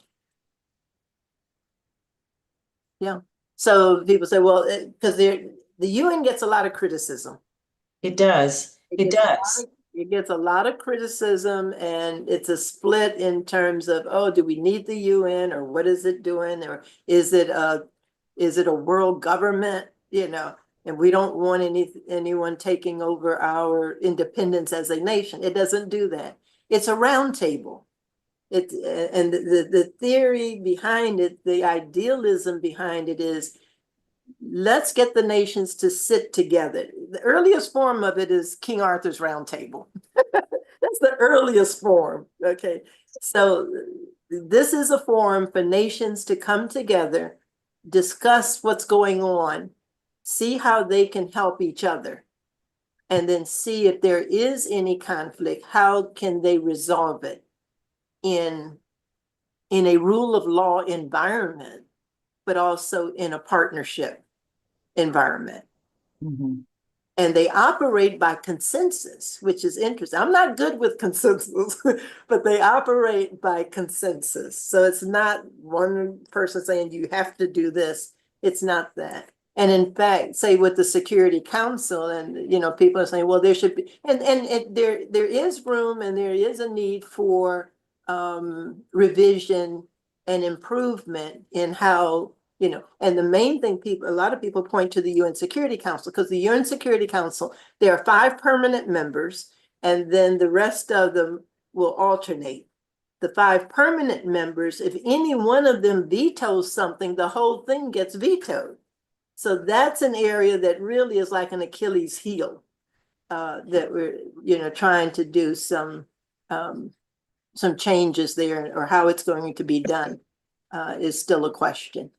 Yeah. So people say, well, because the UN gets a lot of criticism. It does. It does. It gets a lot of criticism, and it's a split in terms of, oh, do we need the UN, or what is it doing, or is it a world government? And we don't want anyone taking over our independence as a nation. It doesn't do that. It's a round table. And the theory behind it, the idealism behind it is, let's get the nations to sit together. The earliest form of it is King Arthur's Round Table. That's the earliest form. Okay. So this is a forum for nations to come together, discuss what's going on, see how they can help each other, and then see if there is any conflict, how can they resolve it in a rule of law environment, but also in a partnership environment. Mhm. And they operate by consensus, which is interesting. I'm not good with consensus, but they operate by consensus. So it's not one person saying you have to do this. It's not that. And in fact, say with the Security Council, and people are saying, well, there should be, and there is room and there is a need for revision and improvement in how. And the main thing a lot of people point to the UN Security Council, because the UN Security Council, there are 5 permanent members, and then the rest of them will alternate. The 5 permanent members, if any one of them vetoes something, the whole thing gets vetoed. So that's an area that really is like an Achilles heel, that we're, trying to do some changes there, or how it's going to be done is still a question.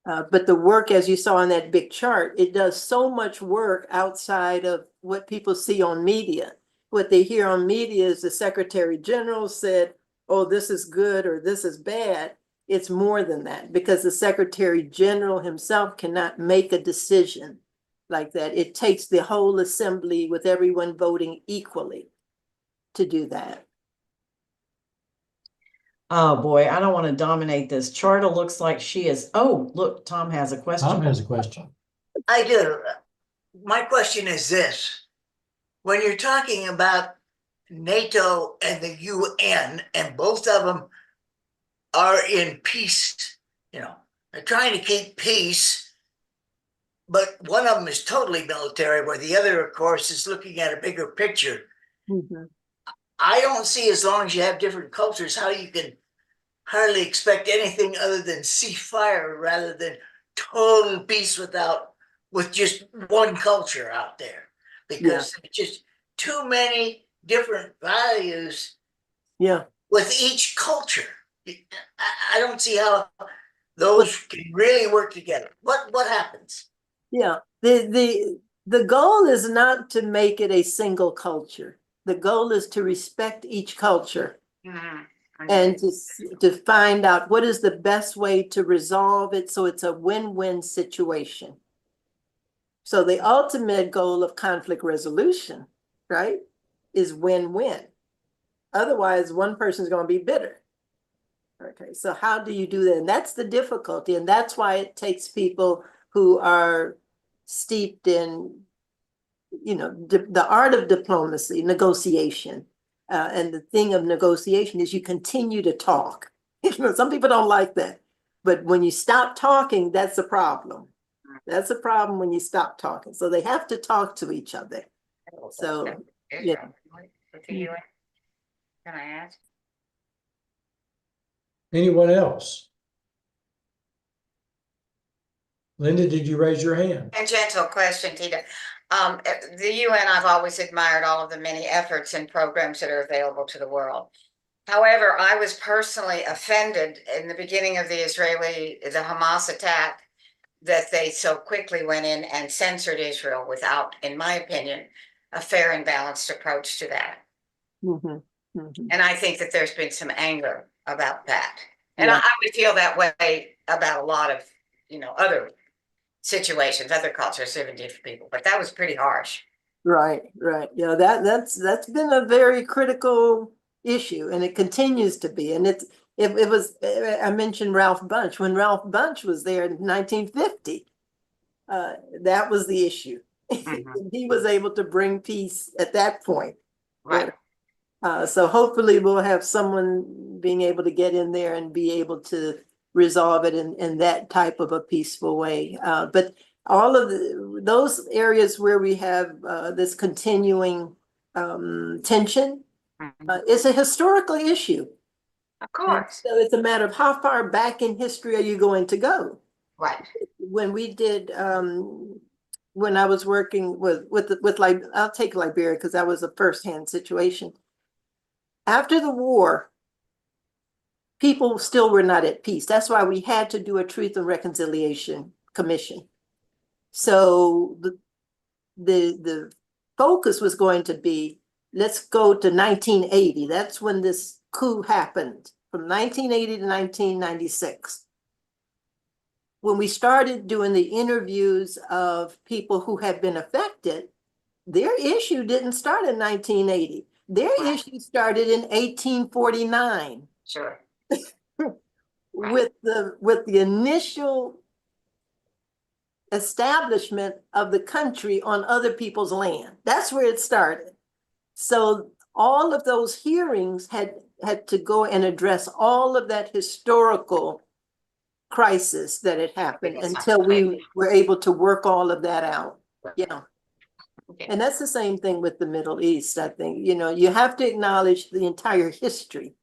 But the work, as you saw in that big chart, it does so much work outside of what people see on media. What they hear on media is the Secretary General said, oh, this is good or this is bad. It's more than that, because the Secretary General himself cannot make a decision like that. It takes the whole assembly with everyone voting equally to do that. Oh boy, I don't want to dominate this. Charta looks like she is. Oh, look, Tom has a question. Tom has a question. I do. My question is this. When you're talking about NATO and the UN, and both of them are in peace, they're trying to keep peace, but one of them is totally military, where the other, of course, is looking at a bigger picture. Mm-hmm. I don't see, as long as you have different cultures, how you can hardly expect anything other than ceasefire rather than total peace with just one culture out there, because there's just too many different values with each culture. I don't see how those can really work together. What happens? Yeah, the goal is not to make it a single culture. The goal is to respect each culture. Mm-hmm. And to find out what is the best way to resolve it so it's a win-win situation. So the ultimate goal of conflict resolution, right, is win-win. Otherwise, one person is going to be bitter. Okay, so how do you do that? And that's the difficulty. And that's why it takes people who are steeped in, the art of diplomacy, negotiation. And the thing of negotiation is you continue to talk. Some people don't like that. But when you stop talking, that's a problem. That's a problem when you stop talking. So they have to talk to each other. So, yeah. Can I ask? Anyone else? Linda, did you raise your hand? A gentle question, Teta. The UN, I've always admired all of the many efforts and programs that are available to the world. However, I was personally offended in the beginning of the Hamas attack, that they so quickly went in and censored Israel without, in my opinion, a fair and balanced approach to that. Mm-hmm. Mm-hmm. And I think that there's been some anger about that. And I would feel that way about a lot of, other situations, other cultures, even different people, but that was pretty harsh. Right. Yeah, that's been a very critical issue, and it continues to be. And it was, I mentioned Ralph Bunche. When Ralph Bunche was there in 1950, that was the issue. Mm-hmm. He was able to bring peace at that point. Right. So hopefully we'll have someone being able to get in there and be able to resolve it in that type of a peaceful way. But all of those areas where we have this continuing tension, it's a historical issue. Of course. So it's a matter of how far back in history are you going to go? Right. When we did, when I was working I'll take Liberia because that was a firsthand situation. After the war, people still were not at peace. That's why we had to do a Truth and Reconciliation Commission. So the focus was going to be, let's go to 1980. That's when this coup happened, from 1980 to 1996. When we started doing the interviews of people who had been affected, their issue didn't start in 1980. Their issue started in 1849. Sure. With the initial establishment of the country on other people's land. That's where it started. So all of those hearings had to go and address all of that historical crisis that had happened until we were able to work all of that out. Yeah. And that's the same thing with the Middle East, I think. You know, you have to acknowledge the entire history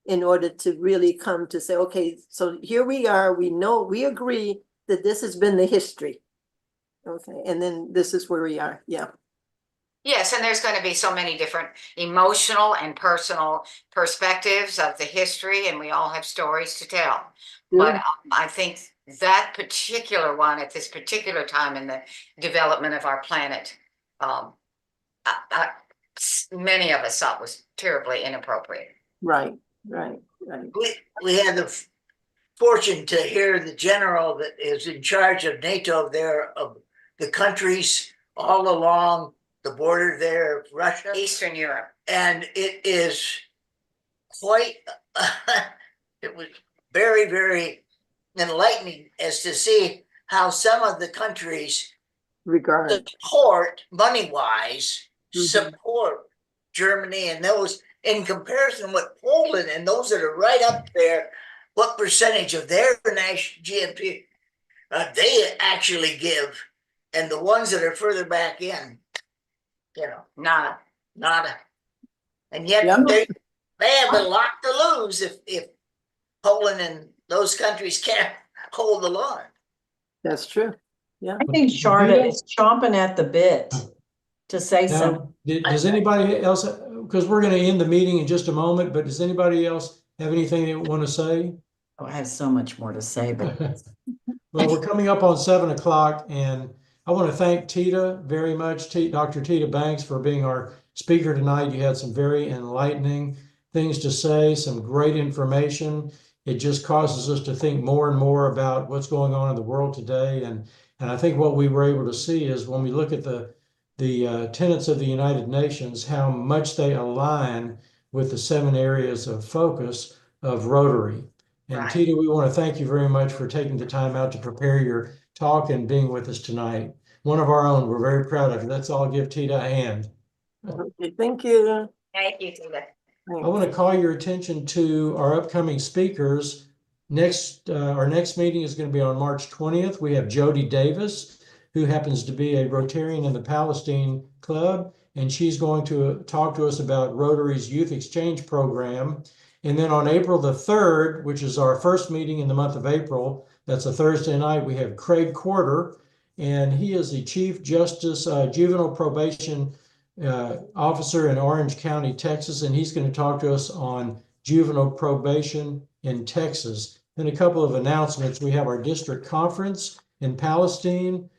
in order to really come to say, okay, so here we are, we agree that this has been the history. Okay, and then this is where we are, yeah. Yes, and there's going to be so many different emotional and personal perspectives of the history, and we all have stories to tell. But I think that particular one at this particular time in the development of our planet, many of us thought was terribly inappropriate. Right. We had the fortune to hear the general that is in charge of NATO there, of the countries all along the border there of Russia. Eastern Europe. And it is quite, it was very, very enlightening as to see how some of the countries support, money-wise, support Germany and those, in comparison with Poland and those that are right up there, what percentage of their national GNP they actually give, and the ones that are further back in, you know, nada. And yet they have a lot to lose if Poland and those countries can't hold the line. That's true. Yeah. I think Sharda is chomping at the bit to say something. Does anybody else, because we're going to end the meeting in just a moment, but does anybody else have anything they want to say? Oh, I have so much more to say, but well, we're coming up on 7 o'clock, and I want to thank Teta very much, Dr. Teta Banks, for being our speaker tonight. You had some very enlightening things to say, some great information. It just causes us to think more and more about what's going on in the world today. And I think what we were able to see is when we look at the tenets of the United Nations, how much they align with the 7 areas of focus of Rotary. And right. Teta, we want to thank you very much for taking the time out to prepare your talk and being with us tonight. One of our own, we're very proud of you. Let's all give Teta a hand. Okay, thank you. Thank you, Teta. I want to call your attention to our upcoming speakers. Our next meeting is going to be on March 20th. We have Jody Davis, who happens to be a Rotarian in the Palestine Club, and she's going to talk to us about Rotary's Youth Exchange Program. And then on April the 3rd, which is our first meeting in the month of April, that's a Thursday night, we have Craig Quarter, and he is the Chief Justice Juvenile Probation Officer in Orange County, Texas, and he's going to talk to us on juvenile probation in Texas. Then a couple of announcements. We have our district conference in Palestine,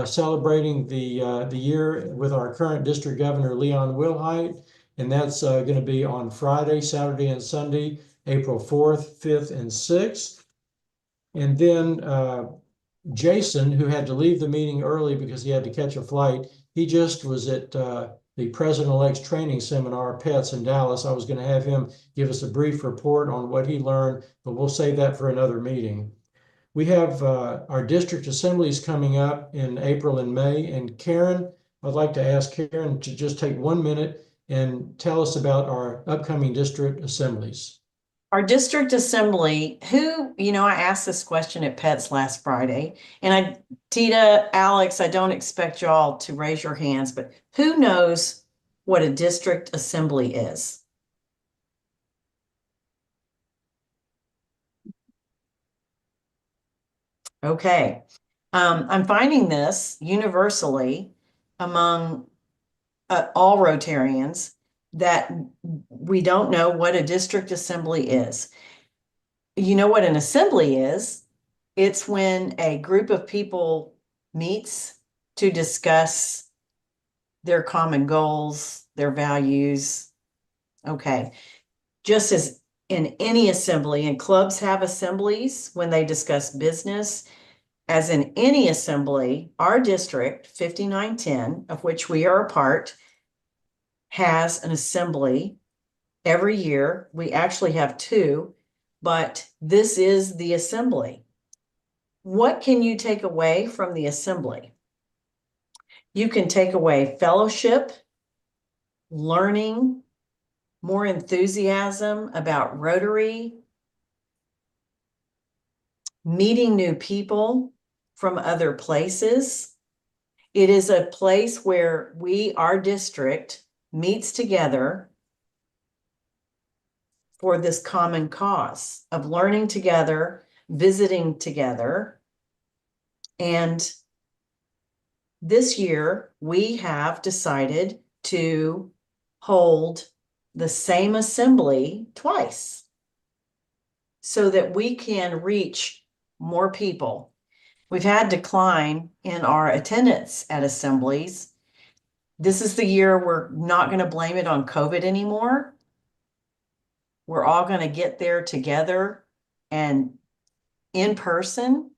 celebrating the year with our current district governor, Leon Wilhite, and that's going to be on Friday, Saturday, and Sunday, April 4th, 5th, and 6th. And then Jason, who had to leave the meeting early because he had to catch a flight, he just was at the President-elect's training seminar, PETS, in Dallas. I was going to have him give us a brief report on what he learned, but we'll save that for another meeting. We have our district assemblies coming up in April and May, and Karen, I'd like to ask Karen to just take 1 minute and tell us about our upcoming district assemblies. Our district assembly, I asked this question at Pets last Friday, and Teta, Alex, I don't expect y'all to raise your hands, but who knows what a district assembly is? Okay. I'm finding this universally among all Rotarians that we don't know what a district assembly is. You know what an assembly is? It's when a group of people meets to discuss their common goals, their values. Okay. Just as in any assembly, and clubs have assemblies when they discuss business, as in any assembly, our district, 5910, of which we are a part, has an assembly every year. We actually have two, but this is the assembly. What can you take away from the assembly? You can take away fellowship, learning, more enthusiasm about Rotary, meeting new people from other places. It is a place where our district meets together for this common cause of learning together, visiting together. And this year, we have decided to hold the same assembly twice so that we can reach more people. We've had decline in our attendance at assemblies. This is the year we're not going to blame it on COVID anymore. We're all going to get there together and in person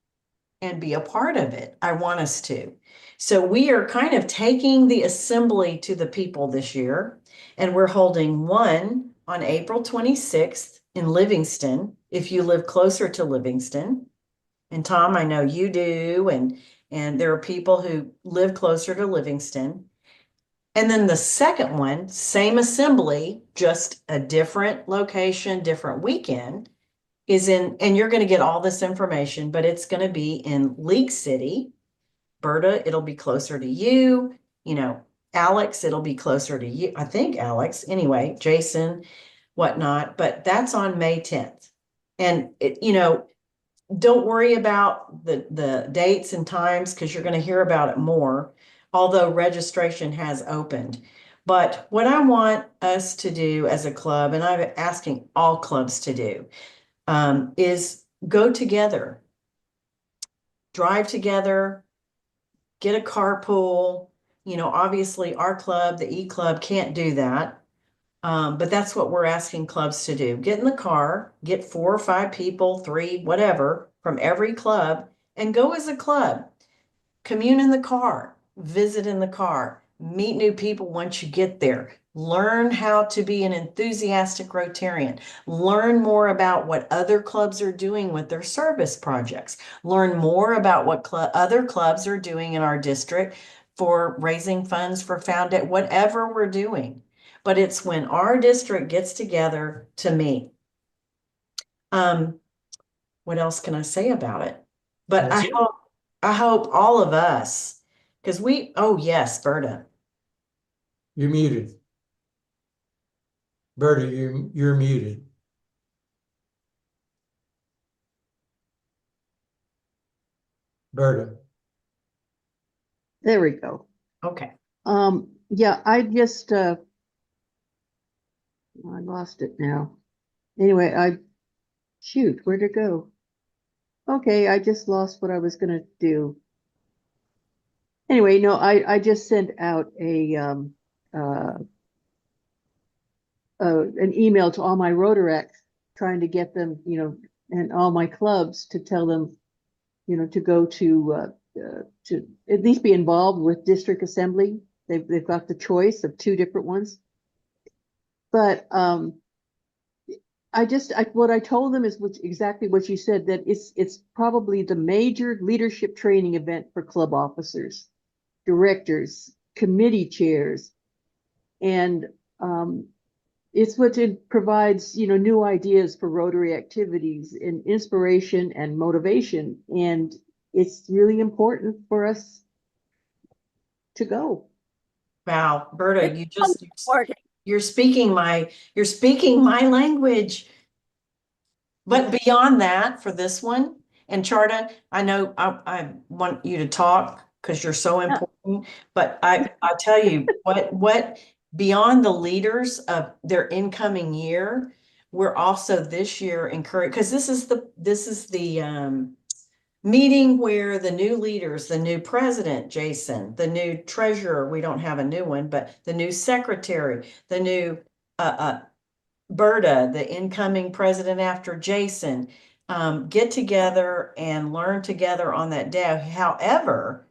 and be a part of it. I want us to. So we are kind of taking the assembly to the people this year, and we're holding one on April 26th in Livingston, if you live closer to Livingston. And Tom, I know you do, and there are people who live closer to Livingston. And then the second one, same assembly, just a different location, different weekend, and you're going to get all this information, but it's going to be in League City. Berta, it'll be closer to you. Alex, it'll be closer to you. I think Alex, anyway, Jason, whatnot, but that's on May 10th. And don't worry about the dates and times because you're going to hear about it more, although registration has opened. But what I want us to do as a club, and I'm asking all clubs to do, is go together, drive together, get a carpool. Obviously our club, the E Club, can't do that. But that's what we're asking clubs to do. Get in the car, get 4 or 5 people, 3, whatever, from every club, and go as a club. Commune in the car, visit in the car, meet new people once you get there. Learn how to be an enthusiastic Rotarian. Learn more about what other clubs are doing with their service projects. Learn more about what other clubs are doing in our district for raising funds for whatever we're doing. But it's when our district gets together to meet. What else can I say about it? But I hope all of us, because oh yes, Berta. You're muted. Berta, you're muted. Berta. There we go. Okay. Yeah, I just I lost it now. Anyway, shoot, where'd it go? Okay, I just lost what I was gonna do. Anyway, no, I just sent out an email to all my Rotarecs trying to get them, and all my clubs to tell them, to go to at least be involved with district assembly. They've got the choice of 2 different ones. But what I told them is exactly what you said, that it's probably the major leadership training event for club officers, directors, committee chairs, and It's what it provides, new ideas for Rotary activities and inspiration and motivation. And it's really important for us to go. Wow, Berta, Working. you're speaking my language. But beyond that, for this one, and Charta, I know I want you to talk because you're so important, but I tell you what beyond the leaders of their incoming year, we're also this year encouraged, because this is the meeting where the new leaders, the new president, Jason, the new treasurer, we don't have a new one, but the new secretary, the new Berta, the incoming president after Jason, get together and learn together on that day. However,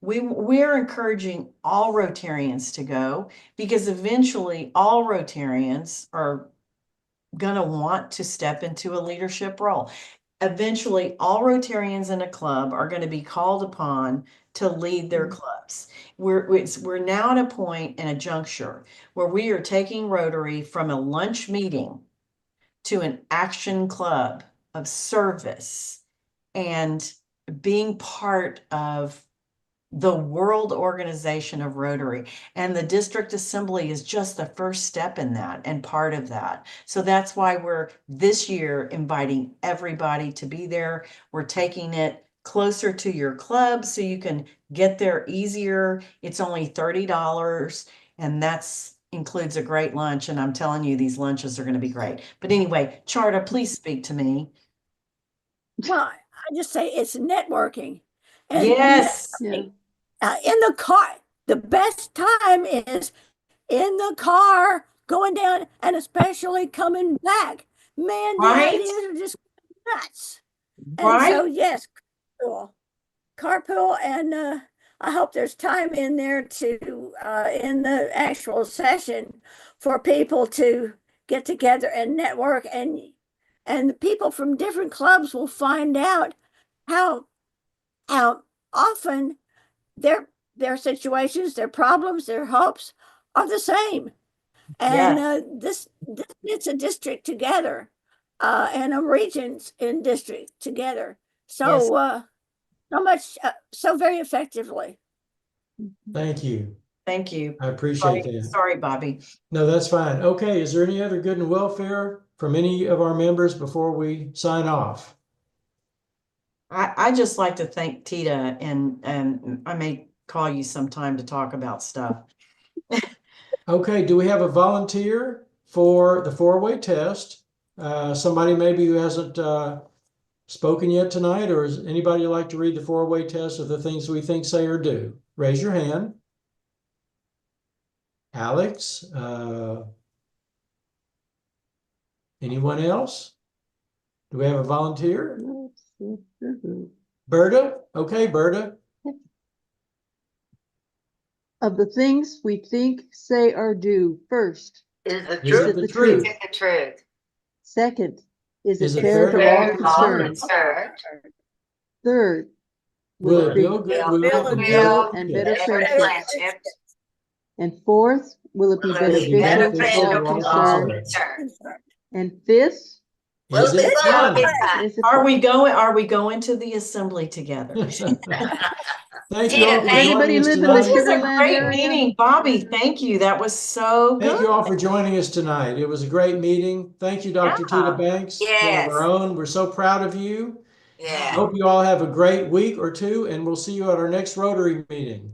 we're encouraging all Rotarians to go, because eventually all Rotarians are gonna want to step into a leadership role. Eventually, all Rotarians in a club are going to be called upon to lead their clubs. We're now at a point in a juncture where we are taking Rotary from a lunch meeting to an action club of service and being part of the world organization of Rotary. And the district assembly is just the first step in that and part of that. So that's why we're this year inviting everybody to be there. We're taking it closer to your club so you can get there easier. It's only $30, and that's includes a great lunch. And I'm telling you, these lunches are going to be great. But anyway, Charta, please speak to me. Well, I just say it's networking. And Yes. Yeah. in the car, the best time is in the car going down, and especially coming back. Man, the Right. ideas are just nuts. Right. And so, yes, carpool, and I hope there's time in there to in the actual session for people to get together and network, and the people from different clubs will find out how often their situations, their problems, their hopes are the same. And this it's a district together, and a regions in district together. So so much, so very effectively. Thank you. Thank you. I appreciate that. Sorry, Bobby. No, that's fine. Okay, is there any other good and welfare from any of our members before we sign off? I just like to thank Teta, and I may call you sometime to talk about stuff. Okay, do we have a volunteer for the four-way test? Somebody maybe who hasn't spoken yet tonight, or is anybody like to read the four-way test of the things we think, say, or do? Raise your hand. Alex, anyone else? Do we have a volunteer? Berta? Okay, Berta. Of the things we think, say, or do, first, Is the Is truth? it the truth? Is the truth. second, is Is it it fair to fair all to all concerned? Third, Will it bring build goodwill goodwill and Yes. better friendships? And fourth, will it be beneficial to all concerned? And fifth, Is it fun? is it Are we fun? going to the assembly together? Thank you all for Does anybody joining us live in the tonight. This was a Sugarland great area? meeting. Bobby, thank you. That was so Thank you good. all for joining us tonight. It was a great meeting. Thank you, Dr. Teta Banks, one of our own. We're so proud of you. Yeah. Hope you all have a great week or two, and we'll see you at our next Rotary meeting.